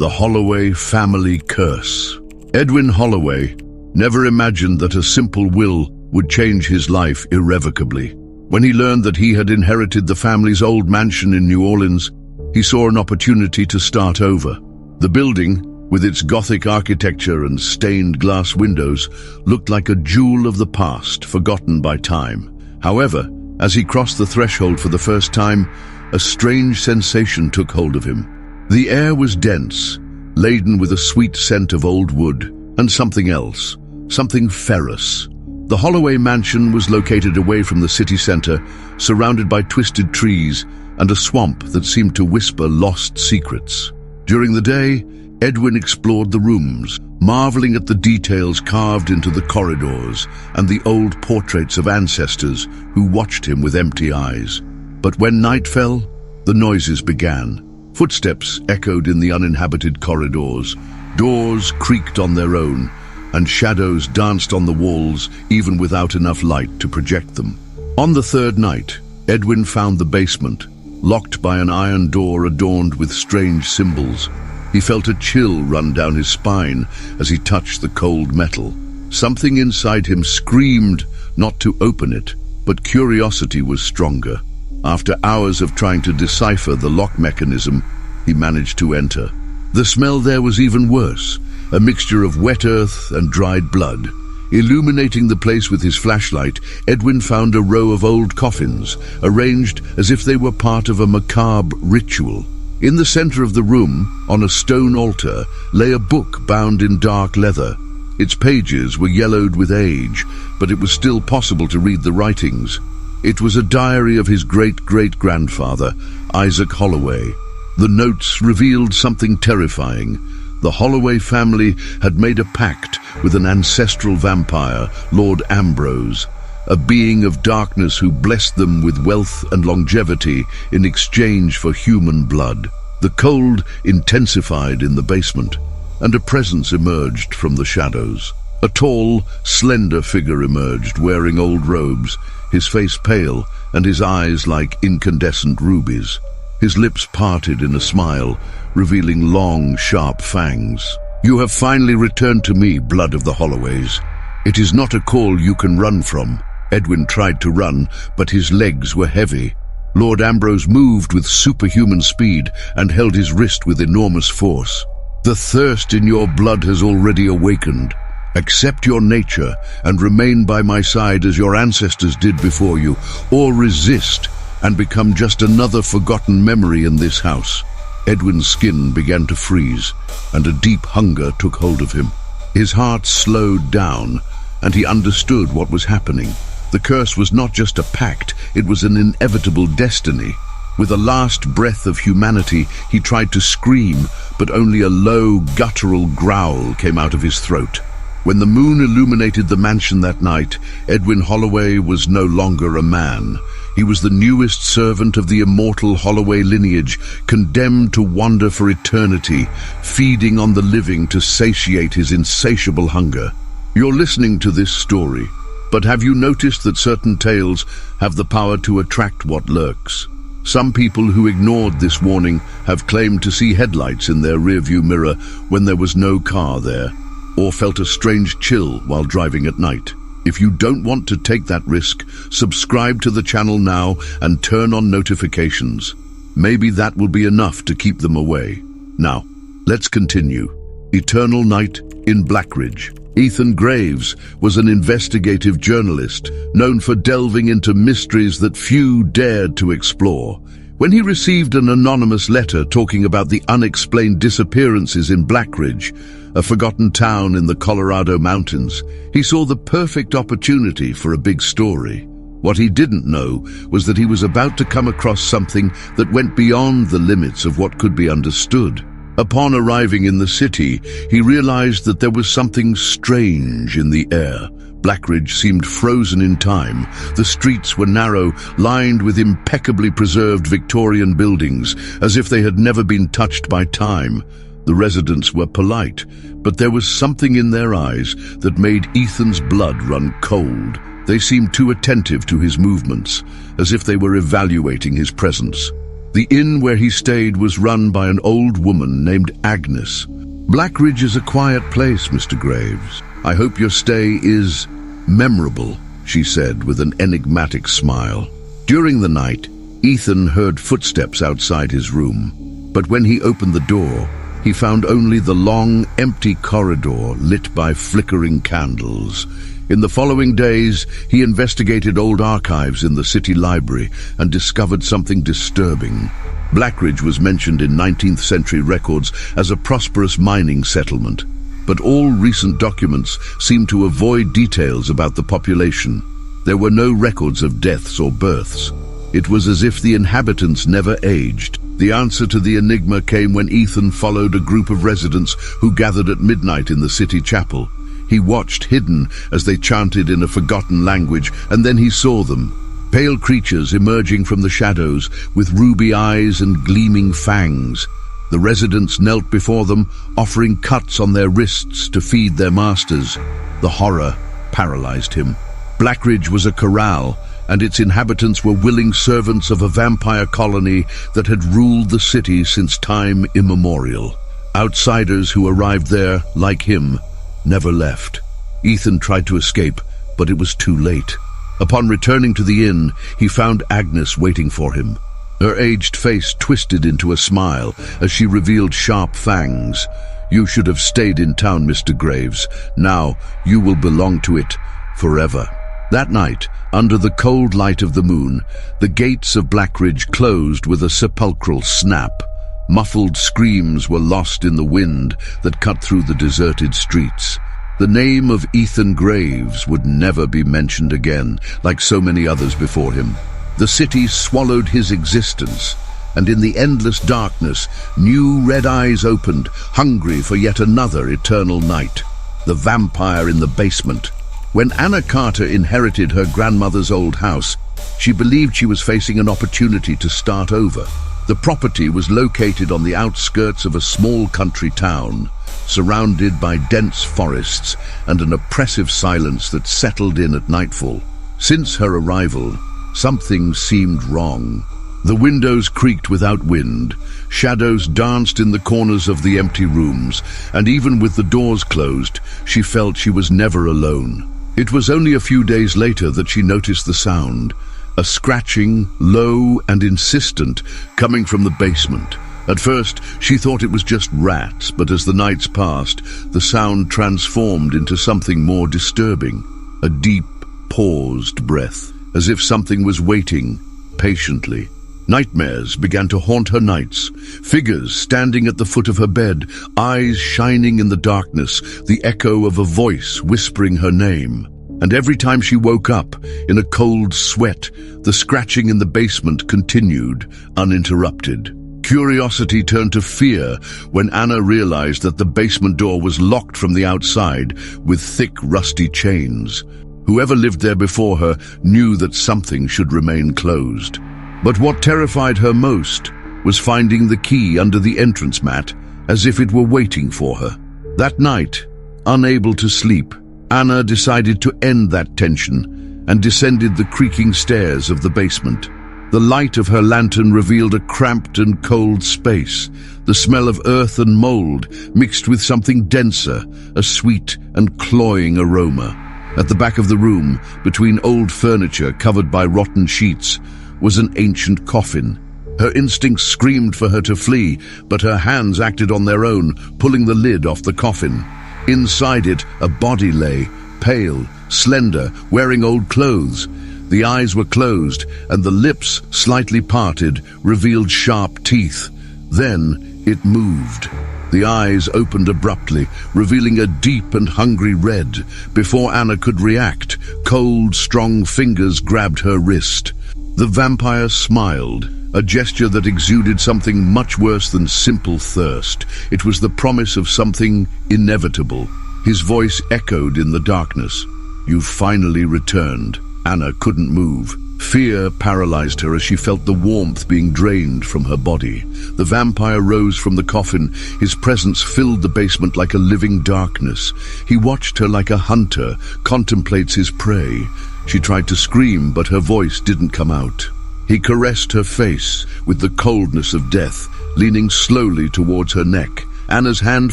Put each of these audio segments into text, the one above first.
The Holloway Family Curse. Edwin Holloway never imagined that a simple will would change his life irrevocably. When he learned that he had inherited the family's old mansion in New Orleans, he saw an opportunity to start over. The building, with its Gothic architecture and stained glass windows, looked like a jewel of the past, forgotten by time. However, as he crossed the threshold for the first time, a strange sensation took hold of him. The air was dense, laden with a sweet scent of old wood, and something else, something ferrous. The Holloway mansion was located away from the city center, surrounded by twisted trees and a swamp that seemed to whisper lost secrets. During the day, Edwin explored the rooms, marveling at the details carved into the corridors and the old portraits of ancestors who watched him with empty eyes. But when night fell, the noises began. Footsteps echoed in the uninhabited corridors, doors creaked on their own, and shadows danced on the walls even without enough light to project them. On the third night, Edwin found the basement, locked by an iron door adorned with strange symbols. He felt a chill run down his spine as he touched the cold metal. Something inside him screamed not to open it, but curiosity was stronger. After hours of trying to decipher the lock mechanism, he managed to enter. The smell there was even worse, a mixture of wet earth and dried blood. Illuminating the place with his flashlight, Edwin found a row of old coffins, arranged as if they were part of a macabre ritual. In the center of the room, on a stone altar, lay a book bound in dark leather. Its pages were yellowed with age, but it was still possible to read the writings. It was a diary of his great-great-grandfather, Isaac Holloway. The notes revealed something terrifying. The Holloway family had made a pact with an ancestral vampire, Lord Ambrose, a being of darkness who blessed them with wealth and longevity in exchange for human blood. The cold intensified in the basement, and a presence emerged from the shadows. A tall, slender figure emerged, wearing old robes, his face pale and his eyes like incandescent rubies. His lips parted in a smile, revealing long, sharp fangs. "You have finally returned to me, blood of the Holloways. It is not a call you can run from." Edwin tried to run, but his legs were heavy. Lord Ambrose moved with superhuman speed and held his wrist with enormous force. "The thirst in your blood has already awakened. Accept your nature and remain by my side as your ancestors did before you, or resist and become just another forgotten memory in this house." Edwin's skin began to freeze, and a deep hunger took hold of him. His heart slowed down, and he understood what was happening. The curse was not just a pact, it was an inevitable destiny. With a last breath of humanity, he tried to scream, but only a low, guttural growl came out of his throat. When the moon illuminated the mansion that night, Edwin Holloway was no longer a man. He was the newest servant of the immortal Holloway lineage, condemned to wander for eternity, feeding on the living to satiate his insatiable hunger. You're listening to this story, but have you noticed that certain tales have the power to attract what lurks? Some people who ignored this warning have claimed to see headlights in their rearview mirror when there was no car there, or felt a strange chill while driving at night. If you don't want to take that risk, subscribe to the channel now and turn on notifications. Maybe that will be enough to keep them away. Now, let's continue. Eternal Night in Blackridge. Ethan Graves was an investigative journalist known for delving into mysteries that few dared to explore. When he received an anonymous letter talking about the unexplained disappearances in Blackridge, a forgotten town in the Colorado mountains, he saw the perfect opportunity for a big story. What he didn't know was that he was about to come across something that went beyond the limits of what could be understood. Upon arriving in the city, he realized that there was something strange in the air. Blackridge seemed frozen in time. The streets were narrow, lined with impeccably preserved Victorian buildings, as if they had never been touched by time. The residents were polite, but there was something in their eyes that made Ethan's blood run cold. They seemed too attentive to his movements, as if they were evaluating his presence. The inn where he stayed was run by an old woman named Agnes. "Blackridge is a quiet place, Mr. Graves. I hope your stay is memorable," she said with an enigmatic smile. During the night, Ethan heard footsteps outside his room, but when he opened the door, he found only the long, empty corridor lit by flickering candles. In the following days, he investigated old archives in the city library and discovered something disturbing. Blackridge was mentioned in 19th century records as a prosperous mining settlement, but all recent documents seem to avoid details about the population. There were no records of deaths or births. It was as if the inhabitants never aged. The answer to the enigma came when Ethan followed a group of residents who gathered at midnight in the city chapel. He watched hidden as they chanted in a forgotten language, and then he saw them. Pale creatures emerging from the shadows with ruby eyes and gleaming fangs. The residents knelt before them, offering cuts on their wrists to feed their masters. The horror paralyzed him. Blackridge was a corral, and its inhabitants were willing servants of a vampire colony that had ruled the city since time immemorial. Outsiders who arrived there, like him, never left. Ethan tried to escape, but it was too late. Upon returning to the inn, he found Agnes waiting for him. Her aged face twisted into a smile as she revealed sharp fangs. "You should have stayed in town, Mr. Graves. Now you will belong to it forever." That night, under the cold light of the moon, the gates of Blackridge closed with a sepulchral snap. Muffled screams were lost in the wind that cut through the deserted streets. The name of Ethan Graves would never be mentioned again, like so many others before him. The city swallowed his existence, and in the endless darkness, new red eyes opened, hungry for yet another eternal night. The vampire in the basement. When Anna Carter inherited her grandmother's old house, she believed she was facing an opportunity to start over. The property was located on the outskirts of a small country town, surrounded by dense forests and an oppressive silence that settled in at nightfall. Since her arrival, something seemed wrong. The windows creaked without wind, shadows danced in the corners of the empty rooms, and even with the doors closed, she felt she was never alone. It was only a few days later that she noticed the sound, a scratching, low and insistent, coming from the basement. At first, she thought it was just rats, but as the nights passed, the sound transformed into something more disturbing, a deep, paused breath, as if something was waiting, patiently. Nightmares began to haunt her nights, figures standing at the foot of her bed, eyes shining in the darkness, the echo of a voice whispering her name. And every time she woke up, in a cold sweat, the scratching in the basement continued, uninterrupted. Curiosity turned to fear when Anna realized that the basement door was locked from the outside with thick, rusty chains. Whoever lived there before her knew that something should remain closed. But what terrified her most was finding the key under the entrance mat, as if it were waiting for her. That night, unable to sleep, Anna decided to end that tension and descended the creaking stairs of the basement. The light of her lantern revealed a cramped and cold space, the smell of earth and mold mixed with something denser, a sweet and cloying aroma. At the back of the room, between old furniture covered by rotten sheets, was an ancient coffin. Her instincts screamed for her to flee, but her hands acted on their own, pulling the lid off the coffin. Inside it, a body lay, pale, slender, wearing old clothes. The eyes were closed, and the lips, slightly parted, revealed sharp teeth. Then it moved. The eyes opened abruptly, revealing a deep and hungry red. Before Anna could react, cold, strong fingers grabbed her wrist. The vampire smiled, a gesture that exuded something much worse than simple thirst. It was the promise of something inevitable. His voice echoed in the darkness. "You've finally returned." Anna couldn't move. Fear paralyzed her as she felt the warmth being drained from her body. The vampire rose from the coffin. His presence filled the basement like a living darkness. He watched her like a hunter contemplates his prey. She tried to scream, but her voice didn't come out. He caressed her face with the coldness of death, leaning slowly towards her neck. Anna's hand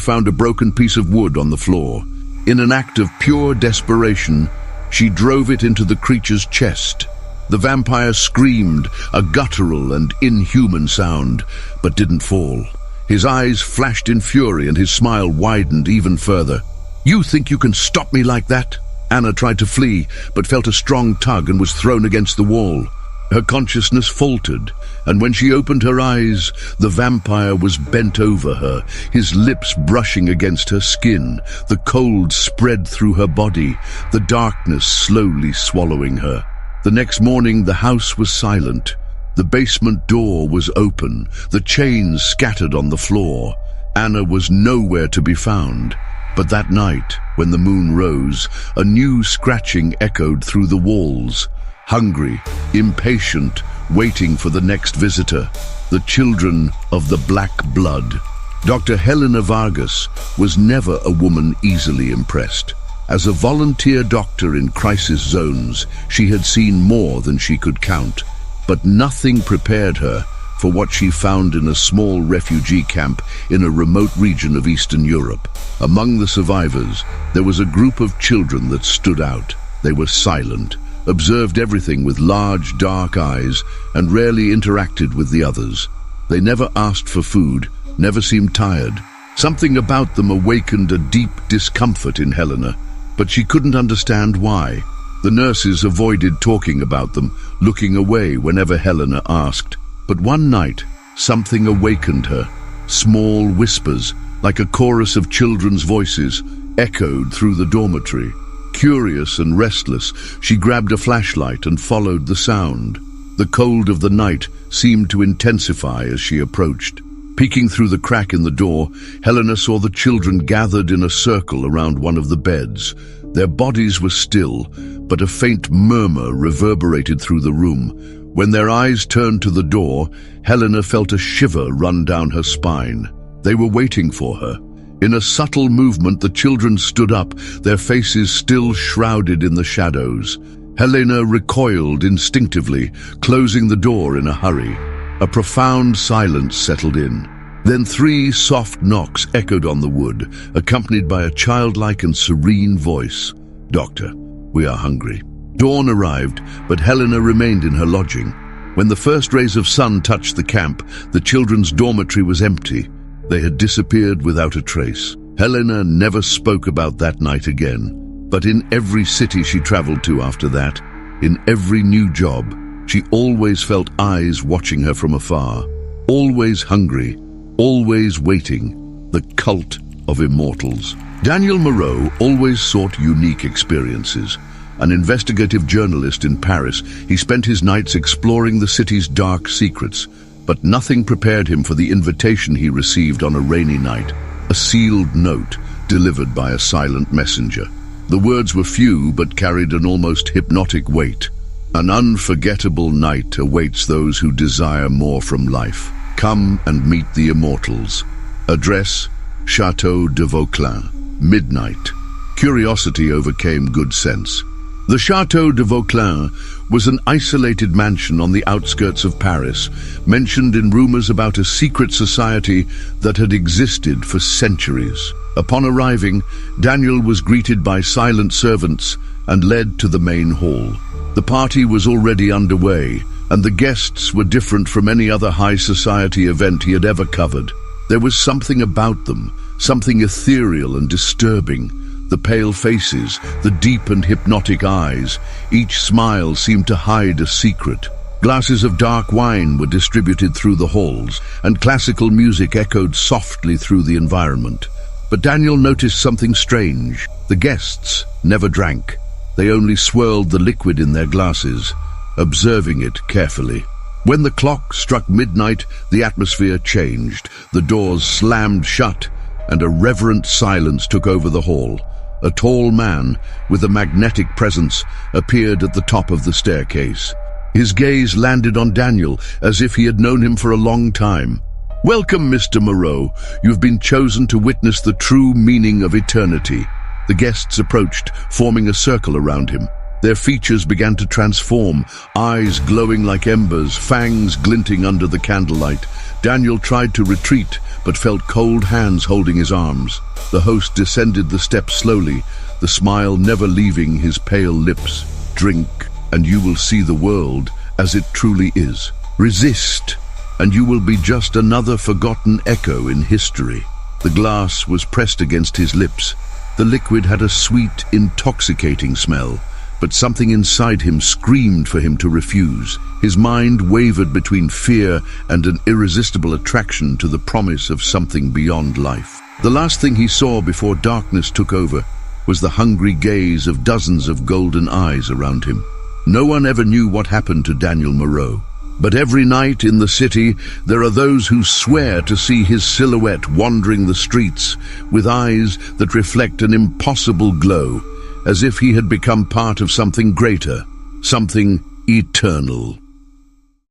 found a broken piece of wood on the floor. In an act of pure desperation, she drove it into the creature's chest. The vampire screamed, a guttural and inhuman sound, but didn't fall. His eyes flashed in fury and his smile widened even further. "You think you can stop me like that?" Anna tried to flee, but felt a strong tug and was thrown against the wall. Her consciousness faltered, and when she opened her eyes, the vampire was bent over her, his lips brushing against her skin. The cold spread through her body, the darkness slowly swallowing her. The next morning, the house was silent. The basement door was open, the chains scattered on the floor. Anna was nowhere to be found. But that night, when the moon rose, a new scratching echoed through the walls. Hungry, impatient, waiting for the next visitor, the children of the black blood. Dr. Helena Vargas was never a woman easily impressed. As a volunteer doctor in crisis zones, she had seen more than she could count, but nothing prepared her for what she found in a small refugee camp in a remote region of Eastern Europe. Among the survivors, there was a group of children that stood out. They were silent, observed everything with large, dark eyes, and rarely interacted with the others. They never asked for food, never seemed tired. Something about them awakened a deep discomfort in Helena, but she couldn't understand why. The nurses avoided talking about them, looking away whenever Helena asked. But one night, something awakened her. Small whispers, like a chorus of children's voices, echoed through the dormitory. Curious and restless, she grabbed a flashlight and followed the sound. The cold of the night seemed to intensify as she approached. Peeking through the crack in the door, Helena saw the children gathered in a circle around one of the beds. Their bodies were still, but a faint murmur reverberated through the room. When their eyes turned to the door, Helena felt a shiver run down her spine. They were waiting for her. In a subtle movement, the children stood up, their faces still shrouded in the shadows. Helena recoiled instinctively, closing the door in a hurry. A profound silence settled in. Then 3 soft knocks echoed on the wood, accompanied by a childlike and serene voice. "Doctor, we are hungry." Dawn arrived, but Helena remained in her lodging. When the first rays of sun touched the camp, the children's dormitory was empty. They had disappeared without a trace. Helena never spoke about that night again. But in every city she traveled to after that, in every new job, she always felt eyes watching her from afar. Always hungry, always waiting. The cult of immortals. Daniel Moreau always sought unique experiences. An investigative journalist in Paris, he spent his nights exploring the city's dark secrets. But nothing prepared him for the invitation he received on a rainy night. A sealed note delivered by a silent messenger. The words were few but carried an almost hypnotic weight. An unforgettable night awaits those who desire more from life. Come and meet the immortals. Address: Château de Vauclin. Midnight. Curiosity overcame good sense. The Château de Vauclin was an isolated mansion on the outskirts of Paris, mentioned in rumors about a secret society that had existed for centuries. Upon arriving, Daniel was greeted by silent servants and led to the main hall. The party was already underway, and the guests were different from any other high society event he had ever covered. There was something about them, something ethereal and disturbing. The pale faces, the deep and hypnotic eyes, each smile seemed to hide a secret. Glasses of dark wine were distributed through the halls, and classical music echoed softly through the environment. But Daniel noticed something strange. The guests never drank. They only swirled the liquid in their glasses, observing it carefully. When the clock struck midnight, the atmosphere changed. The doors slammed shut, and a reverent silence took over the hall. A tall man, with a magnetic presence, appeared at the top of the staircase. His gaze landed on Daniel, as if he had known him for a long time. "Welcome, Mr. Moreau. You've been chosen to witness the true meaning of eternity." The guests approached, forming a circle around him. Their features began to transform, eyes glowing like embers, fangs glinting under the candlelight. Daniel tried to retreat, but felt cold hands holding his arms. The host descended the steps slowly, the smile never leaving his pale lips. Drink, and you will see the world as it truly is. Resist, and you will be just another forgotten echo in history. The glass was pressed against his lips. The liquid had a sweet, intoxicating smell, but something inside him screamed for him to refuse. His mind wavered between fear and an irresistible attraction to the promise of something beyond life. The last thing he saw before darkness took over was the hungry gaze of dozens of golden eyes around him. No one ever knew what happened to Daniel Moreau, but every night in the city there are those who swear to see his silhouette wandering the streets with eyes that reflect an impossible glow, as if he had become part of something greater, something eternal.